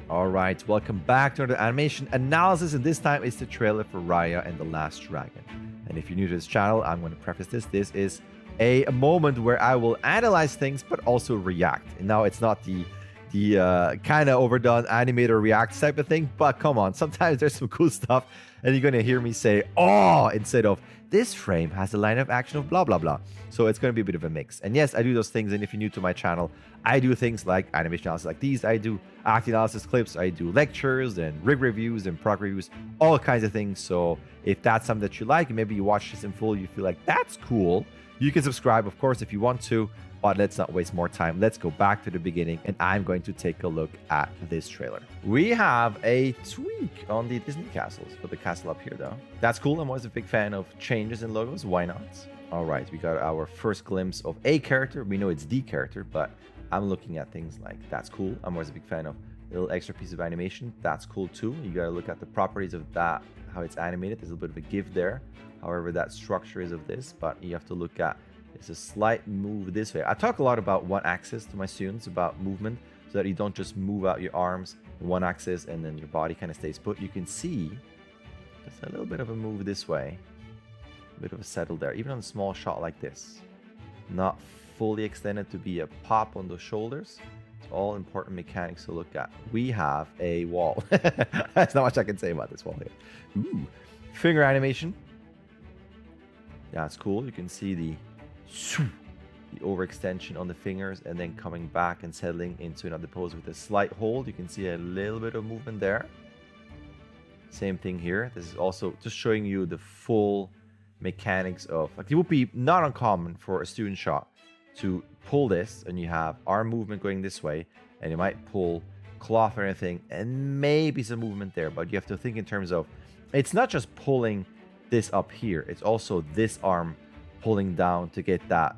All right, welcome back to the animation analysis, and this time it's the trailer for Raya and the Last Dragon. And if you're new to this channel, I'm going to preface this. This is a moment where I will analyze things, but also react. And now it's not the kind of overdone animator react type of thing, but come on, sometimes there's some cool stuff, and you're going to hear me say, oh, instead of this frame has a line of action of blah, blah, blah. So it's going to be a bit of a mix. And yes, I do those things. And if you're new to my channel, I do things like animation analysis like these. I do acting analysis clips. I do lectures and rig reviews and prog reviews, all kinds of things. So if that's something that you like, and maybe you watch this in full, you feel like that's cool, you can subscribe, of course, if you want to. But let's not waste more time. Let's go back to the beginning, and I'm going to take a look at this trailer. We have a tweak on the Disney castles. Put the castle up here, though. That's cool. I'm always a big fan of changes in logos. Why not? All right, we got our first glimpse of a character. We know it's the character, but I'm looking at things like that's cool. I'm always a big fan of a little extra piece of animation. That's cool, too. You got to look at the properties of that, how it's animated. There's a bit of a give there. However, that structure is of this, but you have to look at it's a slight move this way. I talk a lot about one axis to my students about movement so that you don't just move out your arms in one axis and then your body kind of stays put. You can see just a little bit of a move this way, a bit of a settle there, even on a small shot like this. Not fully extended to be a pop on the shoulders. It's all important mechanics to look at. We have a wall. That's not much I can say about this wall here. Ooh. Finger animation. That's cool. You can see the overextension on the fingers and then coming back and settling into another pose with a slight hold. You can see a little bit of movement there. Same thing here. This is also just showing you the full mechanics of, like, it would be not uncommon for a student shot to pull this and you have arm movement going this way and you might pull cloth or anything and maybe some movement there, but you have to think in terms of it's not just pulling this up here, it's also this arm pulling down to get that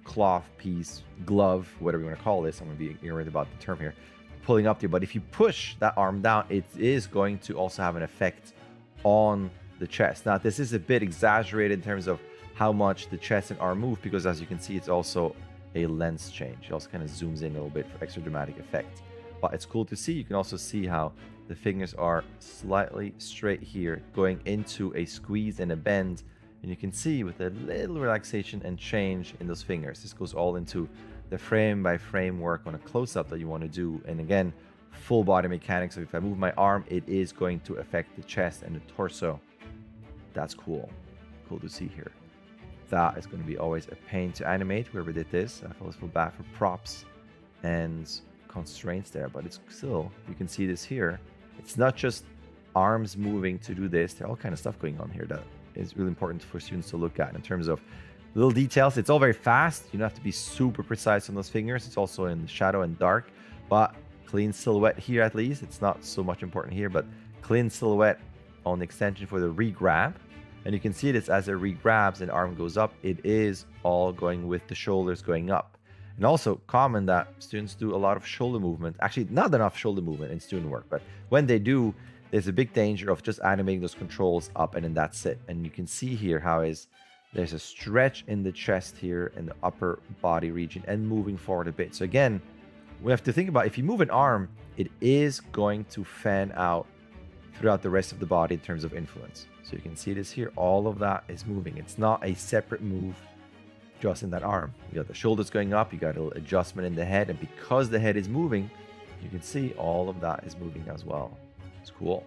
cloth piece, glove, whatever you want to call this. I'm going to be ignorant about the term here, pulling up there. But if you push that arm down, it is going to also have an effect on the chest. Now, this is a bit exaggerated in terms of how much the chest and arm move, because as you can see, it's also a lens change. It also kind of zooms in a little bit for extra dramatic effect. But it's cool to see. You can also see how the fingers are slightly straight here, going into a squeeze and a bend. And you can see with a little relaxation and change in those fingers. This goes all into the frame by frame work on a close-up that you want to do. And again, full body mechanics. So if I move my arm, it is going to affect the chest and the torso. That's cool. Cool to see here. That is going to be always a pain to animate. Whoever did this, I always feel bad for props and constraints there. But it's still, you can see this here. It's not just arms moving to do this. There's all kind of stuff going on here that is really important for students to look at in terms of little details. It's all very fast. You don't have to be super precise on those fingers. It's also in shadow and dark, but clean silhouette here at least. It's not so much important here, but clean silhouette on the extension for the re-grab. And you can see this as it re-grabs and arm goes up. It is all going with the shoulders going up. And also common that students do a lot of shoulder movement. Actually, not enough shoulder movement in student work, but when they do, there's a big danger of just animating those controls up and then that's it. And you can see here how there's a stretch in the chest here in the upper body region and moving forward a bit. So again, we have to think about if you move an arm, it is going to fan out throughout the rest of the body in terms of influence. So you can see this here, all of that is moving. It's not a separate move just in that arm. You got the shoulders going up, you got a little adjustment in the head, and because the head is moving, you can see all of that is moving as well. It's cool.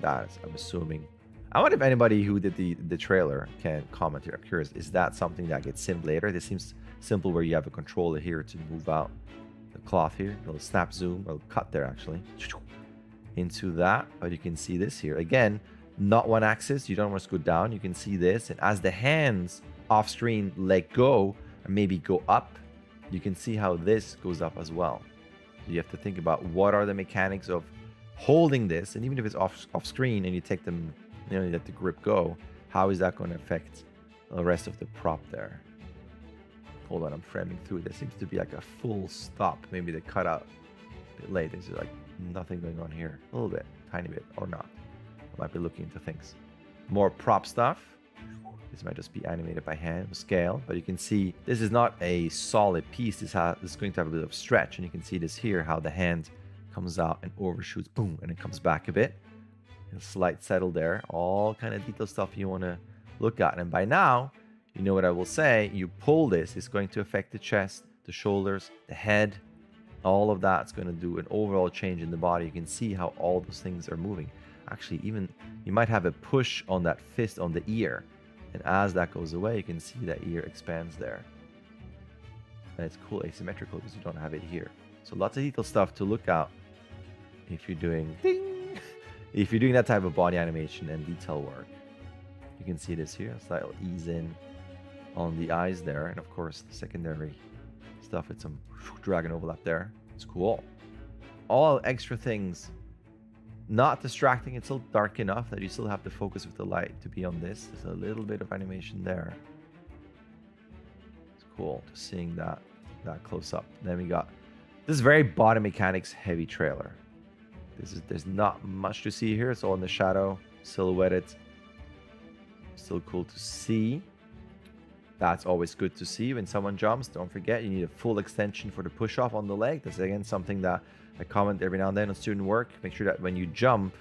That is, I'm assuming. I wonder if anybody who did the trailer can comment here. I'm curious, is that something that gets simmed later? This seems simple where you have a controller here to move out the cloth here. A little snap zoom, a little cut there actually. Into that, but you can see this here. Again, not one axis. You don't want to go down. You can see this. And as the hands off screen let go and maybe go up, you can see how this goes up as well. You have to think about what are the mechanics of holding this, and even if it's off screen and you take them, you let the grip go, how is that going to affect the rest of the prop there? Hold on, I'm framing through it. There seems to be like a full stop. Maybe they cut out a bit late. There's like nothing going on here. A little bit, tiny bit, or not. I might be looking into things. More prop stuff. This might just be animated by hand or scale, but you can see this is not a solid piece. This is going to have a bit of stretch, and you can see this here, how the hand comes out and overshoots, boom, and it comes back a bit. A slight settle there, all kind of detail stuff you want to look at. And by now, you know what I will say, you pull this, it's going to affect the chest, the shoulders, the head, all of that's going to do an overall change in the body. You can see how all those things are moving. Actually, even you might have a push on that fist on the ear. And as that goes away, you can see that ear expands there. And it's cool asymmetrical because you don't have it here. So lots of detail stuff to look at if you're doing ding, if you're doing that type of body animation and detail work. You can see this here, slight ease in on the eyes there. And of course, the secondary stuff with some drag and overlap there. It's cool. All extra things. Not distracting, it's still dark enough that you still have to focus with the light to be on this. There's a little bit of animation there. It's cool just seeing that close up. Then we got this very body mechanics heavy trailer. There's not much to see here. It's all in the shadow, silhouetted. Still cool to see. That's always good to see when someone jumps. Don't forget, you need a full extension for the push off on the leg. That's again something that I comment every now and then on student work. Make sure that when you jump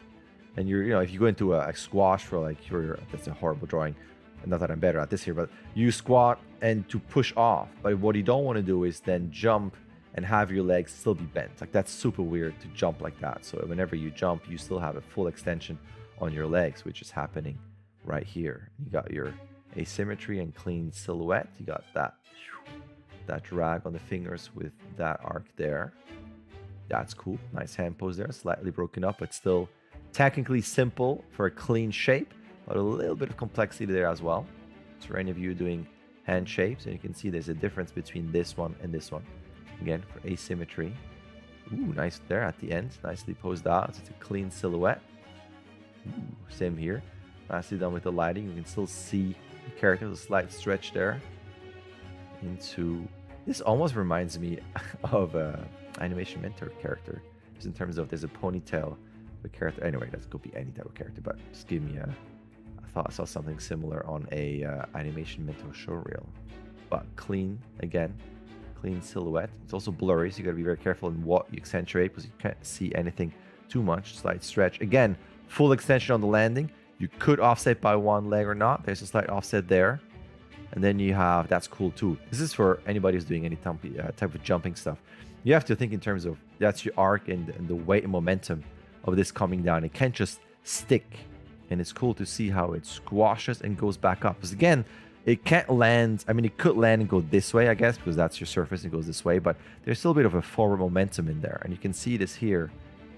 and you're, if you go into a squash for like that's a horrible drawing. Not that I'm better at this here, but you squat and to push off. But what you don't want to do is then jump and have your legs still be bent. Like that's super weird to jump like that. So whenever you jump, you still have a full extension on your legs, which is happening right here. You got your asymmetry and clean silhouette. You got that drag on the fingers with that arc there. That's cool. Nice hand pose there. Slightly broken up, but still technically simple for a clean shape, but a little bit of complexity there as well. So for any of you doing hand shapes, and you can see there's a difference between this one and this one. Again, for asymmetry. Ooh, nice there at the end. Nicely posed out. It's a clean silhouette. Ooh, same here. Nicely done with the lighting. You can still see the character. There's a slight stretch there. Into this almost reminds me of animation mentor character, just in terms of there's a ponytail of a character. Anyway, that could be any type of character, but just give me I thought I saw something similar on a animation mentor show reel. But clean, again, clean silhouette. It's also blurry, so you got to be very careful in what you accentuate because you can't see anything too much. Slight stretch. Again, full extension on the landing. You could offset by one leg or not. There's a slight offset there. And then you have, that's cool too. This is for anybody who's doing any type of jumping stuff. You have to think in terms of that's your arc and the weight and momentum of this coming down. It can't just stick. And it's cool to see how it squashes and goes back up. Because again, it can't land. I mean, it could land and go this way, I guess, because that's your surface and it goes this way. But there's still a bit of a forward momentum in there. And you can see this here,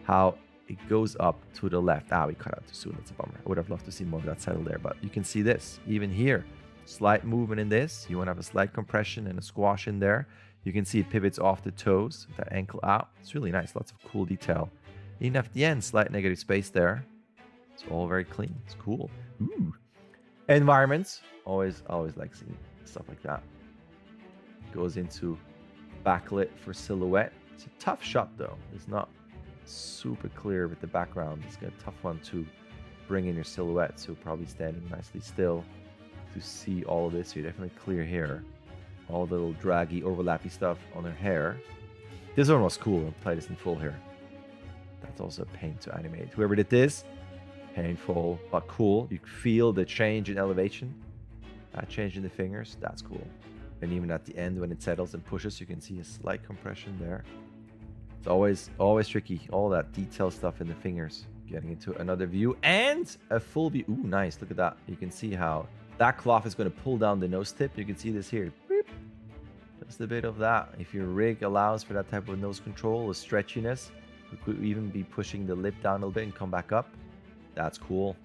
how it goes up to the left. We cut out too soon. It's a bummer. I would have loved to see more of that settle there. But you can see this, even here. Slight movement in this. You want to have a slight compression and a squash in there. You can see it pivots off the toes with that ankle out. It's really nice. Lots of cool detail. Even at the end, slight negative space there. It's all very clean. It's cool. Ooh. Environments. Always like seeing stuff like that. Goes into backlit for silhouette. It's a tough shot though. It's not super clear with the background. It's a tough one to bring in your silhouette. So probably standing nicely still to see all of this. You're definitely clear here. All the little draggy, overlappy stuff on her hair. This one was cool. I'll play this in full here. That's also a pain to animate. Whoever did this, painful, but cool. You feel the change in elevation. That change in the fingers, that's cool. And even at the end when it settles and pushes, you can see a slight compression there. It's always tricky. All that detail stuff in the fingers. Getting into another view and a full view. Ooh, nice. Look at that. You can see how that cloth is going to pull down the nose tip. You can see this here. Beep. Just a bit of that. If your rig allows for that type of nose control, a stretchiness, you could even be pushing the lip down a little bit and come back up. That's cool.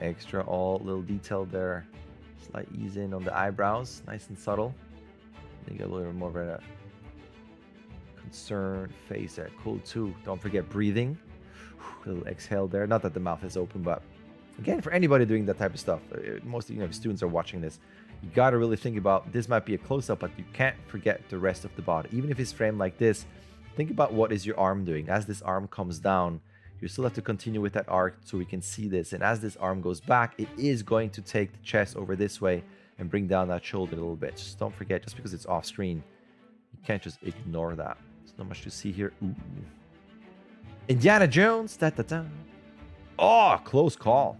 Extra all little detail there. Slight ease in on the eyebrows. Nice and subtle. You get a little bit more of a concerned face there. Cool too. Don't forget breathing. Little exhale there. Not that the mouth is open, but again, for anybody doing that type of stuff, most of students are watching this. You got to really think about, this might be a close-up, but you can't forget the rest of the body. Even if it's framed like this, think about what is your arm doing. As this arm comes down, You still have to continue with that arc so we can see this. And as this arm goes back, it is going to take the chest over this way and bring down that shoulder a little bit. Just don't forget, just because it's off screen, you can't just ignore that. There's not much to see here. Ooh. Indiana Jones. Da, da, da. Oh, close call.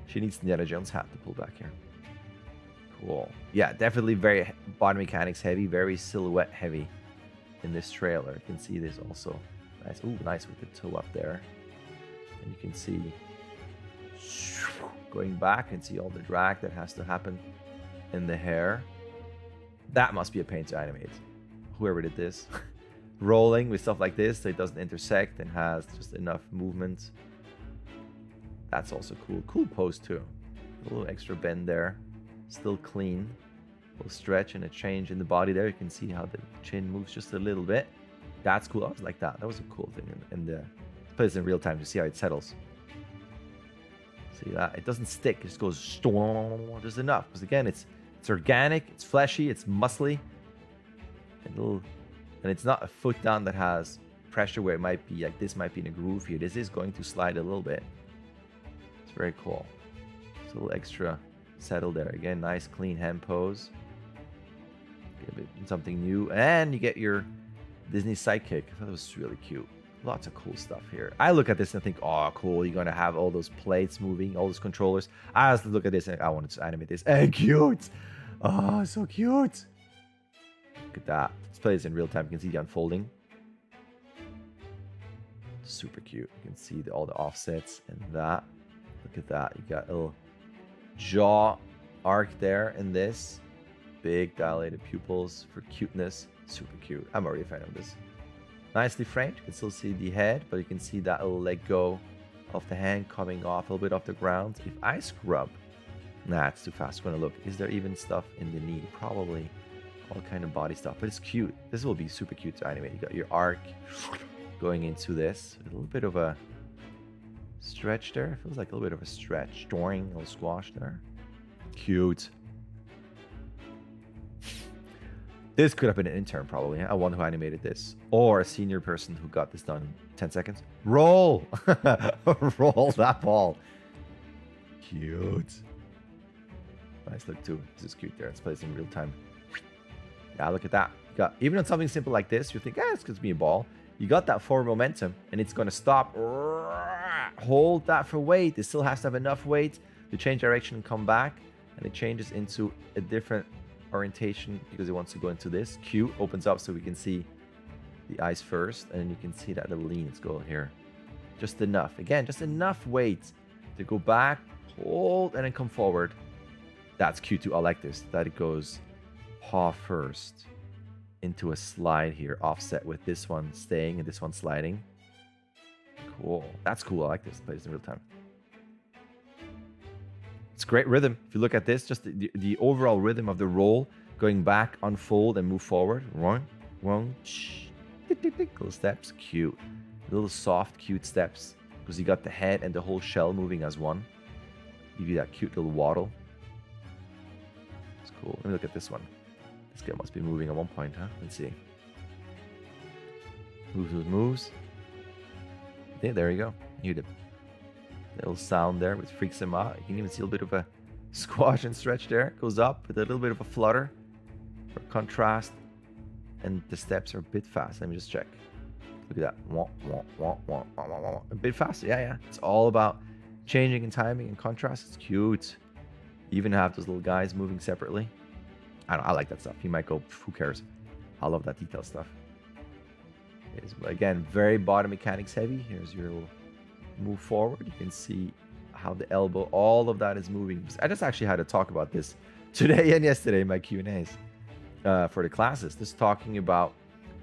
She needs Indiana Jones hat to pull back here. Cool. Yeah, definitely very body mechanics heavy, very silhouette heavy in this trailer. You can see this also. Nice. Ooh, nice with the toe up there. And you can see going back and see all the drag that has to happen in the hair. That must be a pain to animate. Whoever did this. Rolling with stuff like this so it doesn't intersect and has just enough movement. That's also cool. Cool pose too. A little extra bend there. Still clean. A little stretch and a change in the body there. You can see how the chin moves just a little bit. That's cool. I was like that. That was a cool thing. And play this in real time to see how it settles. See that? It doesn't stick. It just goes just enough. Because again, it's organic, it's fleshy, it's muscly. And it's not a foot down that has pressure where it might be like this might be in a groove here. This is going to slide a little bit. It's very cool. It's a little extra settle there. Again, nice clean hand pose. Get a bit something new. And you get your Disney sidekick. I thought it was really cute. Lots of cool stuff here. I look at this and think, oh, cool. You're going to have all those plates moving, all those controllers. I just look at this and I wanted to animate this. And cute. Oh, so cute. Look at that. Let's play this in real time. You can see the unfolding. Super cute. You can see all the offsets and that. Look at that. You got a little jaw arc there in this. Big dilated pupils for cuteness. Super cute. I'm already a fan of this. Nicely framed. You can still see the head, but you can see that little leg go of the hand coming off a little bit off the ground. If I scrub, nah, it's too fast. I'm gonna look. Is there even stuff in the knee? Probably all kind of body stuff, but it's cute. This will be super cute to animate. You got your arc going into this. A little bit of a stretch there. It feels like a little bit of a stretch. Doing a little squash there. Cute. This could have been an intern, probably. A one who animated this. Or a senior person who got this done in 10 seconds. Roll! Roll that ball. Cute. Nice look, too. This is cute there. Let's play this in real time. Yeah, look at that. You got, even on something simple like this, you think, it's going to be a ball. You got that forward momentum, and it's going to stop. Hold that for weight. It still has to have enough weight to change direction and come back. And it changes into a different orientation because it wants to go into this. Q opens up so we can see the eyes first, and then you can see that little lean. Let's go here. Just enough. Again, just enough weight to go back, hold, and then come forward. That's Q2. I like this. That it goes paw first into a slide here, offset with this one staying and this one sliding. Cool. That's cool. I like this. Play this in real time. It's great rhythm. If you look at this, just the overall rhythm of the roll, going back, unfold, and move forward. One, little steps. Cute. Little soft, cute steps. Because you got the head and the whole shell moving as one. Give you that cute little waddle. It's cool. Let me look at this one. This guy must be moving at one point, huh? Let's see. Moves. Yeah, there you go. You did. Little sound there, which freaks him out. You can even see a little bit of a squash and stretch there. Goes up with a little bit of a flutter for contrast. And the steps are a bit fast. Let me just check. Look at that. A bit faster. Yeah. It's all about changing in timing and contrast. It's cute. You even have those little guys moving separately. I like that stuff. You might go, who cares? I love that detail stuff. It's, again, very body mechanics heavy. Here's your little move forward. You can see how the elbow, all of that is moving. I just actually had to talk about this today and yesterday in my Q&As for the classes. Just talking about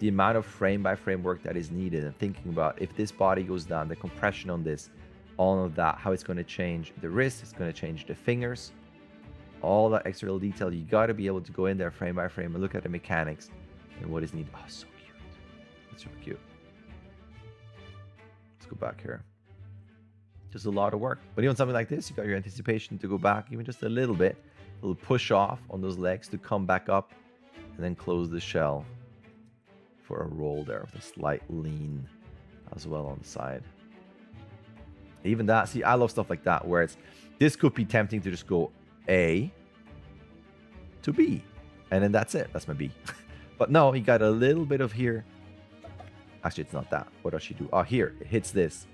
the amount of frame by frame work that is needed and thinking about if this body goes down, the compression on this, all of that, how it's going to change the wrist, it's going to change the fingers, all that extra little detail. You got to be able to go in there frame by frame and look at the mechanics and what is needed. Oh, so cute. That's super cute. Let's go back here. Just a lot of work. But even something like this, you got your anticipation to go back even just a little bit. A little push off on those legs to come back up and then close the shell for a roll there with a slight lean as well on the side. Even that, see, I love stuff like that, where this could be tempting to just go A to B, and then that's it. That's my B. But no, you got a little bit of here. Actually, it's not that. What does she do? Oh, here, it hits this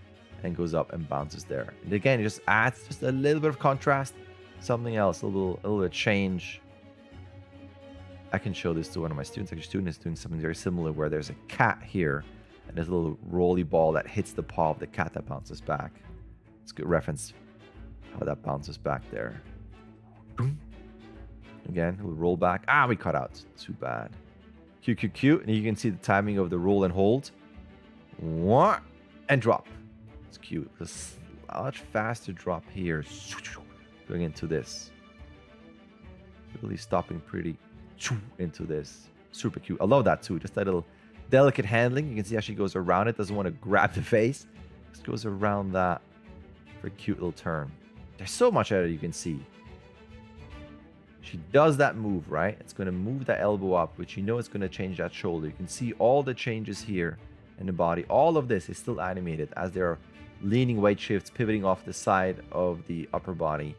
and goes up and bounces there. And again, it just adds just a little bit of contrast, something else, a little bit of change. I can show this to one of my students. Actually, student is doing something very similar where there's a cat here and there's a little rolly ball that hits the paw of the cat that bounces back. It's a good reference how that bounces back there. Again, we'll roll back. Ah, we cut out. Too bad. Cute. And you can see the timing of the roll and hold. And drop. It's cute. It's a much faster drop here. Going into this. Really stopping pretty into this. Super cute. I love that too. Just that little delicate handling. You can see how she goes around it. Doesn't want to grab the face. Just goes around that for a cute little turn. There's so much out of it you can see. She does that move, right? It's going to move that elbow up, which you know it's going to change that shoulder. You can see all the changes here in the body. All of this is still animated as they're leaning weight shifts, pivoting off the side of the upper body.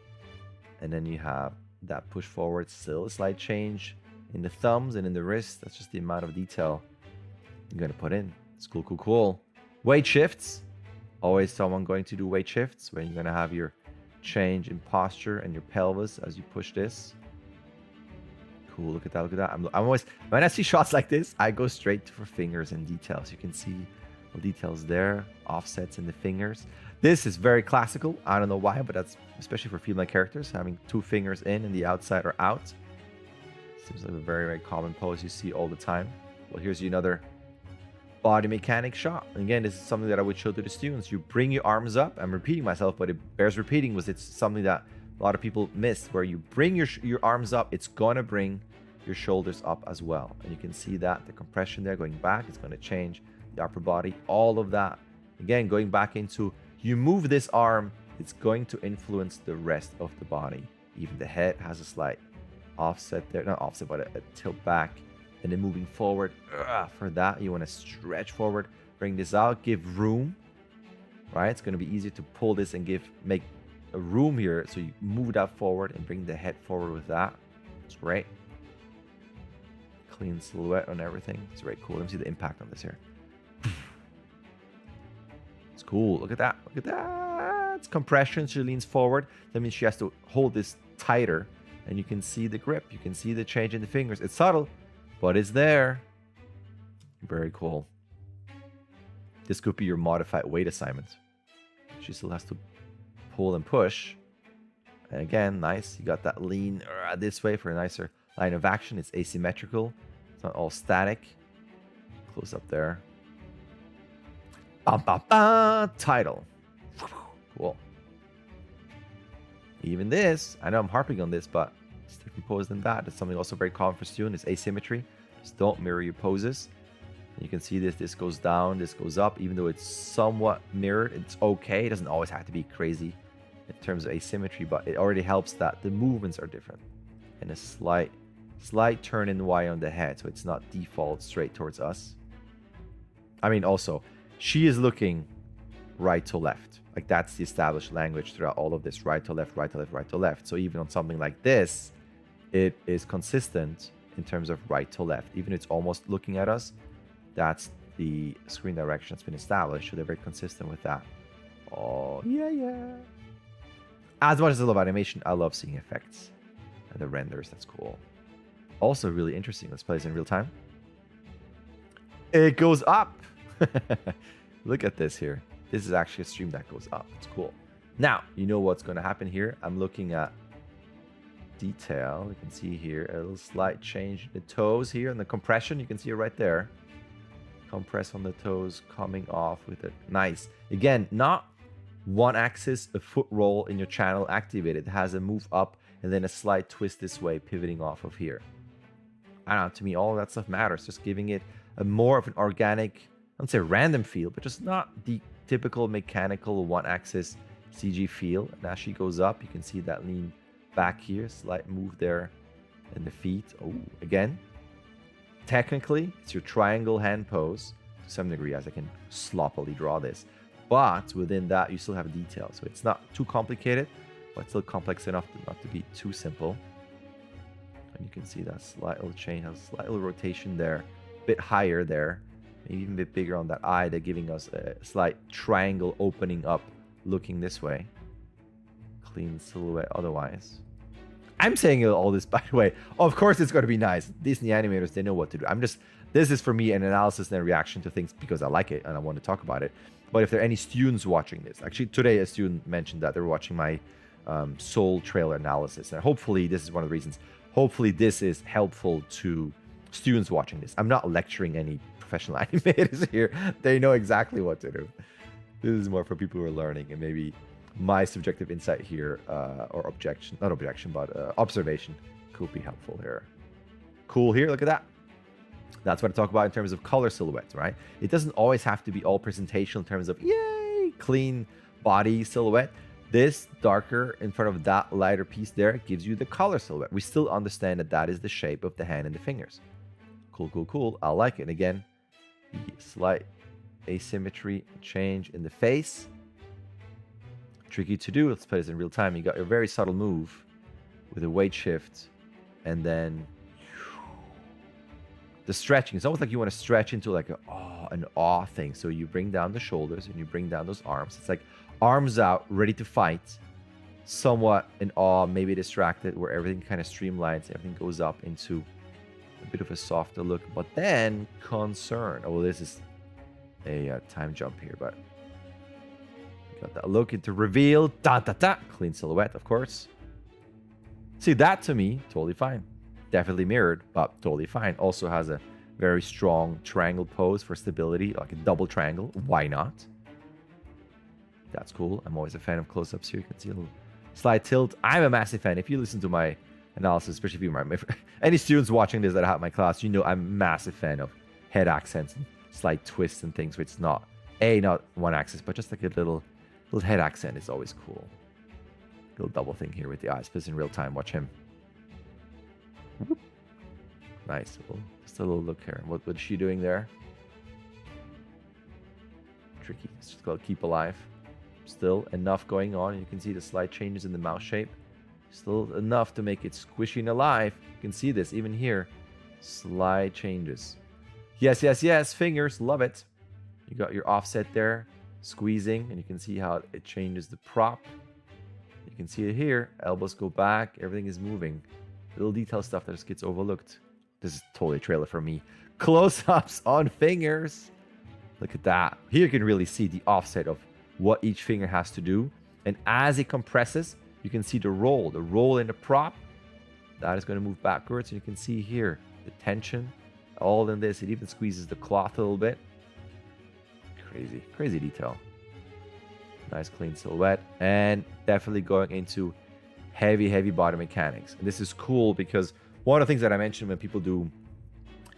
And then you have that push forward, still a slight change in the thumbs and in the wrist. That's just the amount of detail you're going to put in. It's cool. Weight shifts. Always someone going to do weight shifts when you're going to have your change in posture and your pelvis as you push this. Cool, look at that. I'm always, when I see shots like this, I go straight for fingers and details. You can see the details there, offsets in the fingers. This is very classical. I don't know why, but that's especially for female characters, having 2 fingers in and the outside are out. Seems like a very common pose you see all the time. Well, here's another body mechanic shot. And again, this is something that I would show to the students. You bring your arms up. I'm repeating myself, but it bears repeating. It's something that a lot of people miss, where you bring your arms up, it's gonna bring your shoulders up as well. And you can see that the compression there going back, it's going to change the upper body, all of that. Again, going back into, you move this arm, it's going to influence the rest of the body. Even the head has a slight offset there, not offset, but a tilt back. And then moving forward, for that, you want to stretch forward, bring this out, give room, right? It's going to be easier to pull this and make a room here. So you move that forward and bring the head forward with that. It's great. Clean silhouette on everything. It's very cool. Let me see the impact on this here. It's cool. Look at that. It's compression. She leans forward. That means she has to hold this tighter. And you can see the grip. You can see the change in the fingers. It's subtle, but it's there. Very cool. This could be your modified weight assignment. She still has to pull and push. And again, nice. You got that lean this way for a nicer line of action. It's asymmetrical. It's not all static. Close up there. Title. Cool. Even this, I know I'm harping on this, but it's different pose than that. It's something also very common for students. It's asymmetry. Just don't mirror your poses. And you can see this goes down, this goes up. Even though it's somewhat mirrored, it's okay. It doesn't always have to be crazy in terms of asymmetry, but it already helps that the movements are different. And a slight turn in Y on the head, so it's not default straight towards us. I mean, also, she is looking right to left. Like, that's the established language throughout all of this. Right to left, right to left, right to left. So even on something like this, it is consistent in terms of right to left. Even if it's almost looking at us, that's the screen direction that's been established. So they're very consistent with that. Oh, yeah. As much as I love animation, I love seeing effects and the renders. That's cool. Also really interesting. Let's play this in real time. It goes up. Look at this here. This is actually a stream that goes up. It's cool. Now, you know what's going to happen here. I'm looking at detail. You can see here a little slight change in the toes here. And the compression, you can see it right there. Compress on the toes, coming off with it. Nice. Again, not one axis, a foot roll in your channel activated. It has a move up and then a slight twist this way, pivoting off of here. I don't know, to me, all of that stuff matters. Just giving it a more of an organic, I wouldn't say random feel, but just not the typical mechanical one-axis CG feel. And as she goes up, you can see that lean back here, slight move there in the feet. Oh, again, technically, it's your triangle hand pose to some degree, as I can sloppily draw this. but within that, you still have detail. So it's not too complicated, but still complex enough not to be too simple. And you can see that slight little chain has a slight little rotation there, a bit higher there, maybe even a bit bigger on that eye. They're giving us a slight triangle opening up, looking this way. Clean silhouette otherwise. I'm saying all this, by the way. Of course, it's going to be nice. Disney animators, they know what to do. This is for me an analysis and a reaction to things because I like it and I want to talk about it. But if there are any students watching this, actually today a student mentioned that they were watching my Soul trailer analysis. And hopefully this is one of the reasons. Hopefully this is helpful to students watching this. I'm not lecturing any professional animators here. They know exactly what to do. This is more for people who are learning, and maybe my subjective insight here, or observation could be helpful here. Cool here, look at that. That's what I talk about in terms of color silhouettes, right? It doesn't always have to be all presentational in terms of, yay, clean body silhouette. This darker in front of that lighter piece there gives you the color silhouette. We still understand that that is the shape of the hand and the fingers. Cool, cool, cool. I like it. And again, the slight asymmetry change in the face. Tricky to do. Let's put this in real time. You got your very subtle move with a weight shift, and then the stretching. It's almost like you want to stretch into like an awe thing. So you bring down the shoulders and you bring down those arms. It's like arms out, ready to fight, somewhat in awe, maybe distracted, where everything kind of streamlines, everything goes up into a bit of a softer look, but then concern. Oh, well, this is a time jump here, but got that look into reveal, clean silhouette, of course. See, that to me, totally fine. Definitely mirrored, but totally fine. Also has a very strong triangle pose for stability, like a double triangle. Why not? That's cool. I'm always a fan of close-ups here. You can see a little slight tilt. I'm a massive fan. If you listen to my analysis, especially if you're any students watching this that I have in my class, you know I'm a massive fan of head accents and slight twists and things where it's not one axis, but just like a little head accent is always cool. Little double thing here with the eyes. This in real time. Watch him. Whoop. Nice. Just a little look here. What is she doing there? Tricky. It's just called keep alive. Still enough going on. You can see the slight changes in the mouth shape. Still enough to make it squishy and alive. You can see this even here. Slight changes. Yes, yes, yes. Fingers. Love it. You got your offset there. Squeezing. And you can see how it changes the prop. You can see it here. Elbows go back. Everything is moving. Little detail stuff that just gets overlooked. This is totally a trailer for me. Close-ups on fingers. Look at that. Here you can really see the offset of what each finger has to do. And as it compresses, you can see the roll in the prop. That is going to move backwards. And you can see here the tension. All in this. It even squeezes the cloth a little bit. Crazy. Crazy detail. Nice clean silhouette. And definitely going into heavy body mechanics. And this is cool because one of the things that I mentioned when people do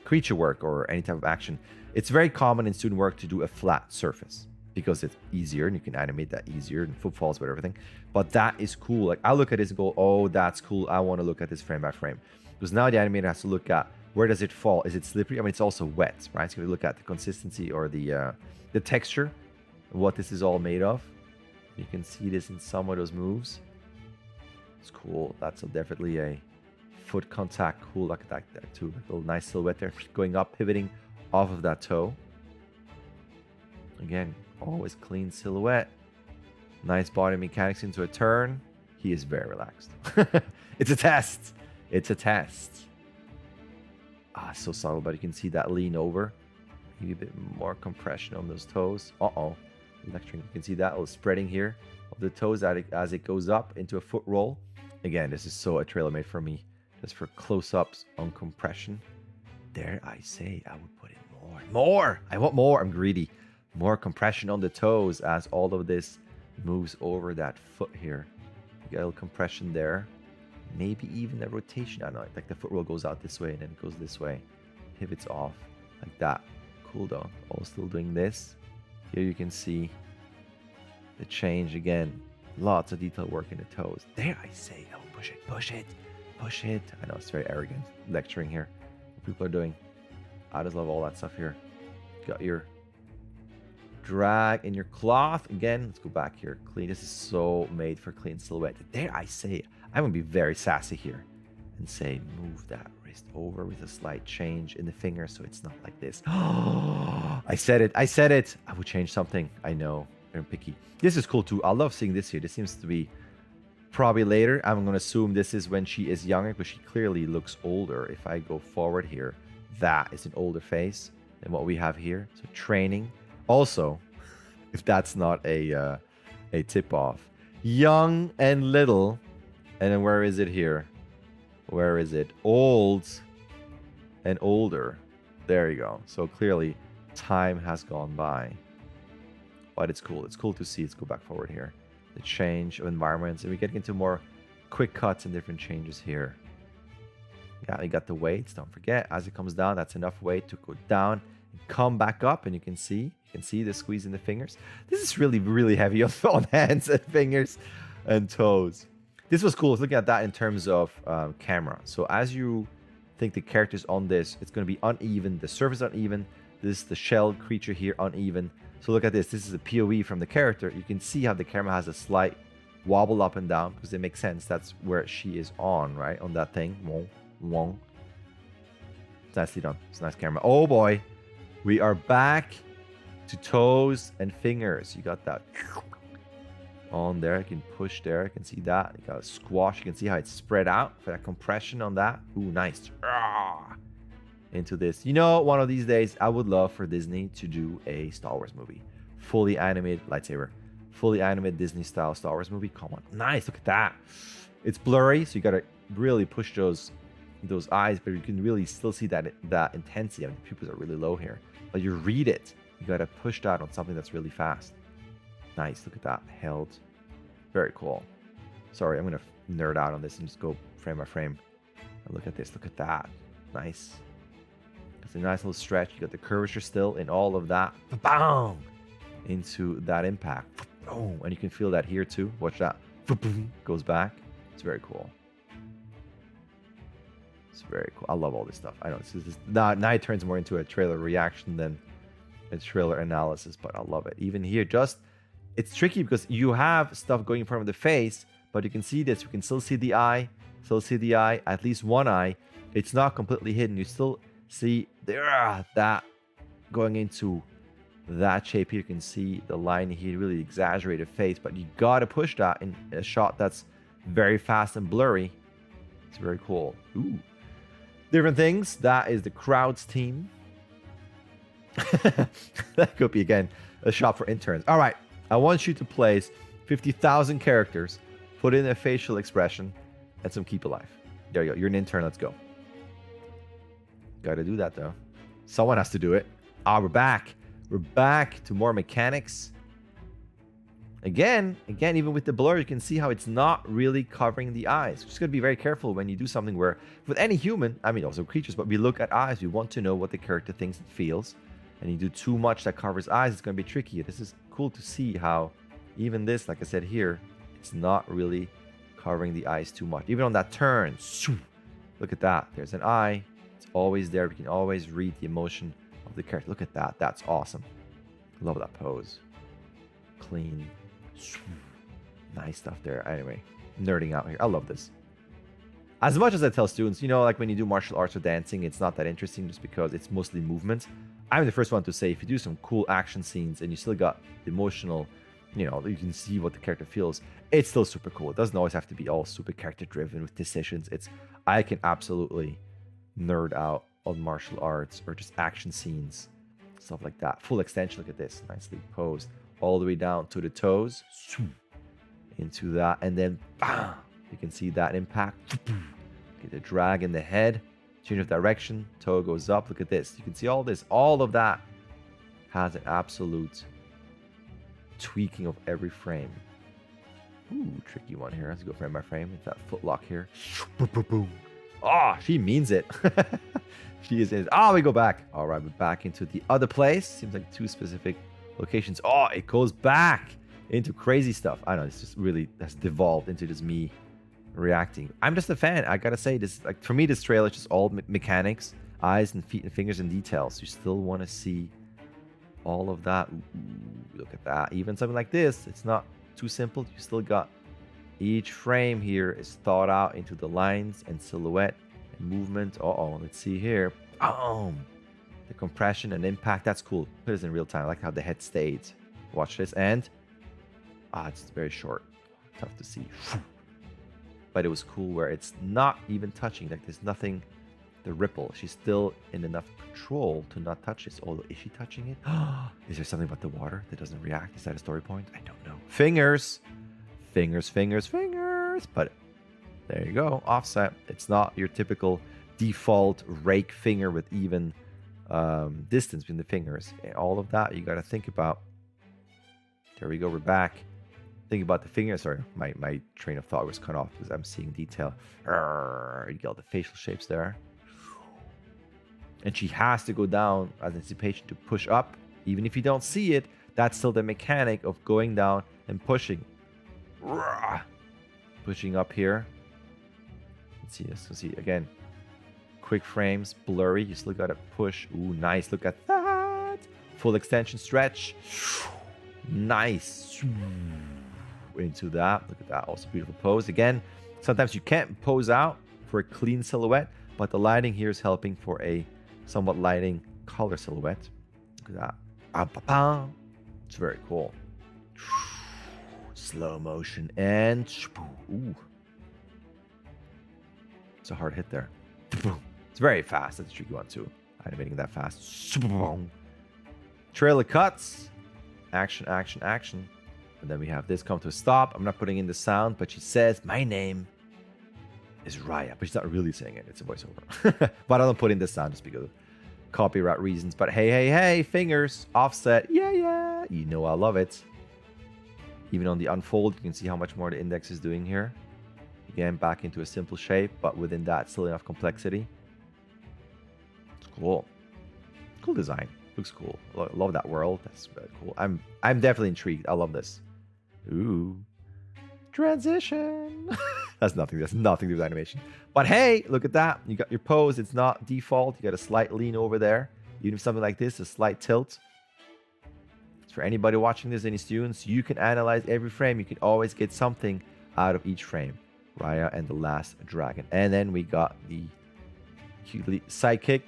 creature work or any type of action, it's very common in student work to do a flat surface because it's easier and you can animate that easier and footfalls with everything. But that is cool. Like I look at this and go, oh, that's cool. I want to look at this frame by frame. Because now the animator has to look at where does it fall? Is it slippery? I mean, it's also wet, right? So you look at the consistency or the texture, what this is all made of. You can see this in some of those moves. It's cool. That's definitely a foot contact. Cool. Look at that there too. A little nice silhouette there going up, pivoting off of that toe. Again, always clean silhouette. Nice body mechanics into a turn. He is very relaxed. It's a test. It's a test. So subtle, but you can see that lean over. Maybe a bit more compression on those toes. Lecturing. You can see that little spreading here of the toes as it goes up into a foot roll. Again, this is so a trailer made for me. Just for close-ups on compression. Dare I say I would put in more. I want more. I'm greedy. More compression on the toes as all of this moves over that foot here. You get a little compression there. Maybe even a rotation. I don't know. Like the foot roll goes out this way and then it goes this way. Pivots off like that. Cool though. All still doing this. Here you can see the change again. Lots of detail work in the toes. There I say, oh, push it. I know it's very arrogant lecturing here. What people are doing. I just love all that stuff here. Got your Drag in your cloth. Again, let's go back here. Clean. This is so made for clean silhouette. Dare I say, I'm going to be very sassy here and say, move that wrist over with a slight change in the finger so it's not like this. I said it. I said it. I would change something. I know. Very picky. This is cool too. I love seeing this here. This seems to be probably later. I'm going to assume this is when she is younger, but she clearly looks older. If I go forward here, that is an older face than what we have here. So training. Also, if that's not a tip off, young and little, and then where is it here? Where is it? Old and older. There you go. So clearly, time has gone by, but it's cool. It's cool to see. Let's go back forward here. The change of environments, and we get into more quick cuts and different changes here. Yeah, you got the weights. Don't forget, as it comes down, that's enough weight to go down and come back up, and you can see the squeeze in the fingers. This is really, really heavy on hands and fingers and toes. This was cool. I was looking at that in terms of camera. So as you think the character's on this, it's going to be uneven. The surface uneven. This is the shell creature here, uneven. So look at this. This is a POV from the character. You can see how the camera has a slight wobble up and down because it makes sense. That's where she is on, right? On that thing. Wong. It's nicely done. It's a nice camera. Oh boy. We are back to toes and fingers. You got that on there. You can push there. You can see that. You got a squash. You can see how it's spread out for that compression on that. Ooh, nice. Into this. You know, one of these days, I would love for Disney to do a Star Wars movie. Fully animated lightsaber. Fully animated Disney style Star Wars movie. Come on. Nice. Look at that. It's blurry, so you got to really push those eyes, but you can really still see that intensity. I mean, the pupils are really low here. But you read it. You got to push that on something that's really fast. Nice. Look at that. Held. Very cool. Sorry, I'm going to nerd out on this and just go frame by frame. And look at this. Look at that. Nice. It's a nice little stretch. You got the curvature still in all of that. Boom! Into that impact. Boom! And you can feel that here too. Watch that. Goes back. It's very cool. It's very cool. I love all this stuff. I know this is now it turns more into a trailer reaction than a trailer analysis, but I love it. Even here, it's tricky because you have stuff going in front of the face, but you can see this. You can still see the eye. At least one eye. It's not completely hidden. You still see there that going into that shape here. You can see the line here, really exaggerated face, but you gotta push that in a shot that's very fast and blurry. It's very cool. Ooh. Different things. That is the crowds team. That could be, again, a shot for interns. All right. I want you to place 50,000 characters, put in a facial expression, and some keep alive. There you go. You're an intern. Let's go. Got to do that, though. Someone has to do it. We're back. We're back to more mechanics. Again, even with the blur, you can see how it's not really covering the eyes. Just got to be very careful when you do something where, with any human, I mean also creatures, but we look at eyes, we want to know what the character thinks and feels. And you do too much that covers eyes, it's going to be tricky. This is cool to see how even this, like I said here, it's not really covering the eyes too much. Even on that turn, look at that. There's an eye. It's always there. We can always read the emotion of the character. Look at that. That's awesome. Love that pose. Clean. Nice stuff there. Anyway, nerding out here. I love this. As much as I tell students, you know, like when you do martial arts or dancing, it's not that interesting just because it's mostly movement. I'm the first one to say, if you do some cool action scenes and you still got the emotional, you know, you can see what the character feels, it's still super cool. It doesn't always have to be all super character driven with decisions. I can absolutely nerd out on martial arts or just action scenes, stuff like that. Full extension. Look at this. Nicely posed. All the way down to the toes. Into that. And then, bam, you can see that impact. Get the drag in the head. Change of direction. Toe goes up. Look at this. You can see all this. All of that has an absolute tweaking of every frame. Ooh, tricky one here. Let's go frame by frame with that foot lock here. Oh, she means it. She is in it. Oh, we go back. All right, we're back into the other place. Seems like two specific locations. Oh, it goes back into crazy stuff. I know, it's just really has devolved into just me reacting. I'm just a fan. I gotta say, this, like, for me, this trailer is just all mechanics, eyes and feet and fingers and details. You still want to see all of that. Ooh. look at that. Even something like this, it's not too simple. You still got each frame here is thought out into the lines and silhouette and movement. Let's see here. The compression and impact. That's cool. Put this in real time. I like how the head stayed. Watch this. And it's very short. Tough to see. But it was cool where it's not even touching. Like there's nothing. The ripple. She's still in enough control to not touch this. Although, is she touching it? Is there something about the water that doesn't react? Is that a story point? I don't know. Fingers. Fingers. But there you go. Offset. It's not your typical default rake finger with even distance between the fingers. And all of that you got to think about. There we go. We're back. Think about the finger. Sorry, my train of thought was cut off because I'm seeing detail. You get all the facial shapes there. And she has to go down as anticipation to push up. Even if you don't see it, that's still the mechanic of going down and pushing. Pushing up here. Let's see this. Let's see again. Quick frames, blurry. You still got to push. Ooh, nice. Look at that. Full extension stretch. Nice. Into that. Look at that. Also beautiful pose. Again, sometimes you can't pose out for a clean silhouette, but the lighting here is helping for a somewhat lighting color silhouette. Look at that. It's very cool. Slow motion and ooh. It's a hard hit there. It's very fast. That's a tricky one too. Animating that fast. Trailer cuts. Action. And then we have this come to a stop. I'm not putting in the sound, but she says, my name is Raya. But she's not really saying it. It's a voiceover. But I don't put in the sound just because of copyright reasons. But hey, fingers, offset. Yeah. You know I love it. Even on the unfold, you can see how much more the index is doing here. Again, back into a simple shape, but within that, still enough complexity. It's cool. Cool design. Looks cool. Love that world. That's very cool. I'm definitely intrigued. I love this. Ooh. Transition. That's nothing to do with animation. But hey, look at that. You got your pose. It's not default. You got a slight lean over there. Even if something like this, a slight tilt. For anybody watching this, any students, you can analyze every frame. You can always get something out of each frame. Raya and the last dragon. And then we got the cutely sidekick.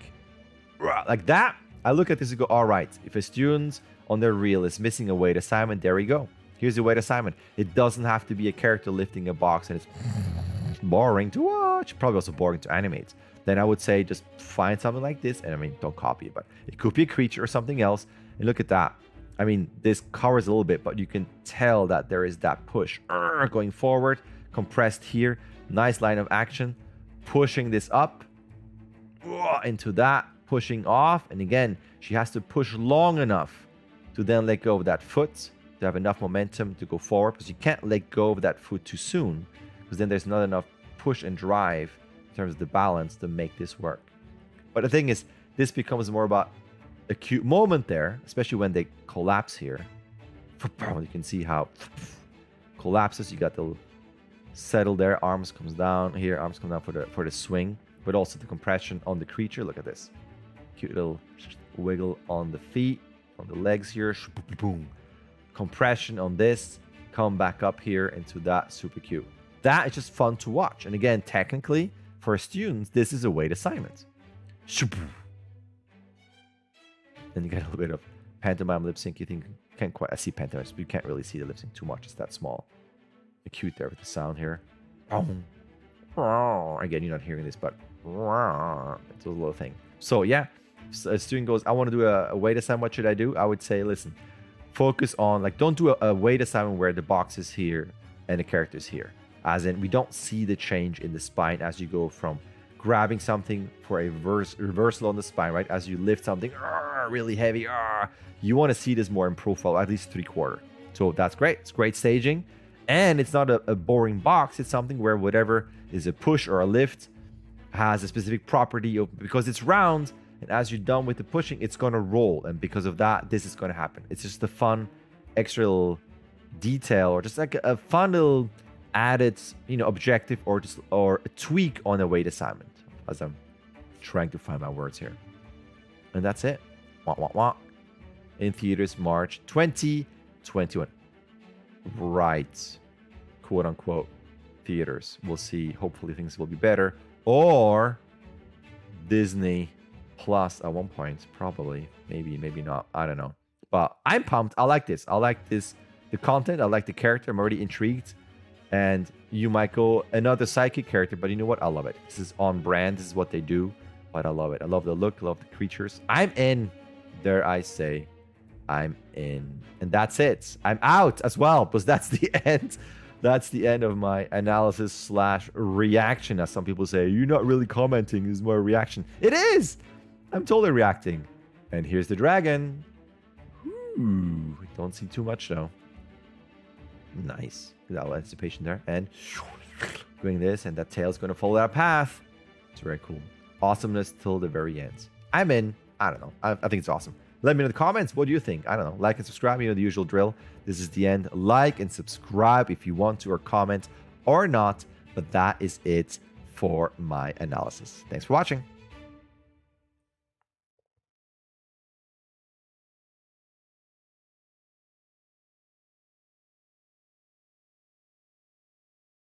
Like that. I look at this and go, all right, if a student on their reel is missing a weight assignment, there we go. Here's the weight assignment. It doesn't have to be a character lifting a box and it's boring to watch. Probably also boring to animate. Then I would say just find something like this. And I mean, don't copy it, but it could be a creature or something else. And look at that. I mean, this covers a little bit, but you can tell that there is that push going forward, compressed here. Nice line of action, pushing this up into that, pushing off. And again, she has to push long enough to then let go of that foot to have enough momentum to go forward, because you can't let go of that foot too soon, because then there's not enough push and drive in terms of the balance to make this work. But the thing is, this becomes more about a cute moment there, especially when they collapse here. You can see how collapses. You got the settle there, arms comes down here, arms come down for the swing, but also the compression on the creature. Look at this cute little wiggle on the feet, on the legs here. Boom, compression on this, come back up here into that. Super cute. That is just fun to watch. And again, technically for students, this is a weight assignment. Then you get a little bit of pantomime lip sync. You think can't quite. I see pantomime, but you can't really see the lip sync too much. It's that small. Cute there with the sound here. Again, you're not hearing this, but it's a little thing. So yeah, if a student goes, I want to do a weight assignment. What should I do? I would say, listen, focus on, like, don't do a weight assignment where the box is here and the character is here. As in, we don't see the change in the spine as you go from grabbing something for a reversal on the spine, right? As you lift something really heavy, you want to see this more in profile, at least 3/4. So that's great. It's great staging. And it's not a boring box. It's something where whatever is a push or a lift has a specific property of, because it's round, and as you're done with the pushing, it's going to roll. And because of that, this is going to happen. It's just a fun extra little detail, or just like a fun little added, objective, or a tweak on a weight assignment, as I'm trying to find my words here. And that's it. Wah, wah, wah. In theaters March 20. 21. Right. Quote unquote theaters. We'll see. Hopefully things will be better. Or Disney Plus at one point. Probably. Maybe, maybe not. I don't know. But I'm pumped. I like this. I like this. The content. I like the character. I'm already intrigued. And you might go another psychic character, but you know what? I love it. This is on brand. This is what they do. But I love it. I love the look. I love the creatures. I'm in. Dare I say, I'm in. And that's it. I'm out as well, because that's the end. That's the end of my analysis / reaction. As some people say, you're not really commenting. It's more a reaction. It is. I'm totally reacting. And here's the dragon. Ooh, don't see too much though. Nice. That anticipation there. And doing this, and that tail's going to follow that path. It's very cool. Awesomeness till the very end. I'm in. I don't know. I think it's awesome. Let me know in the comments. What do you think? I don't know. Like and subscribe. You know the usual drill. This is the end. Like and subscribe if you want to, or comment or not. But that is it for my analysis. Thanks for watching.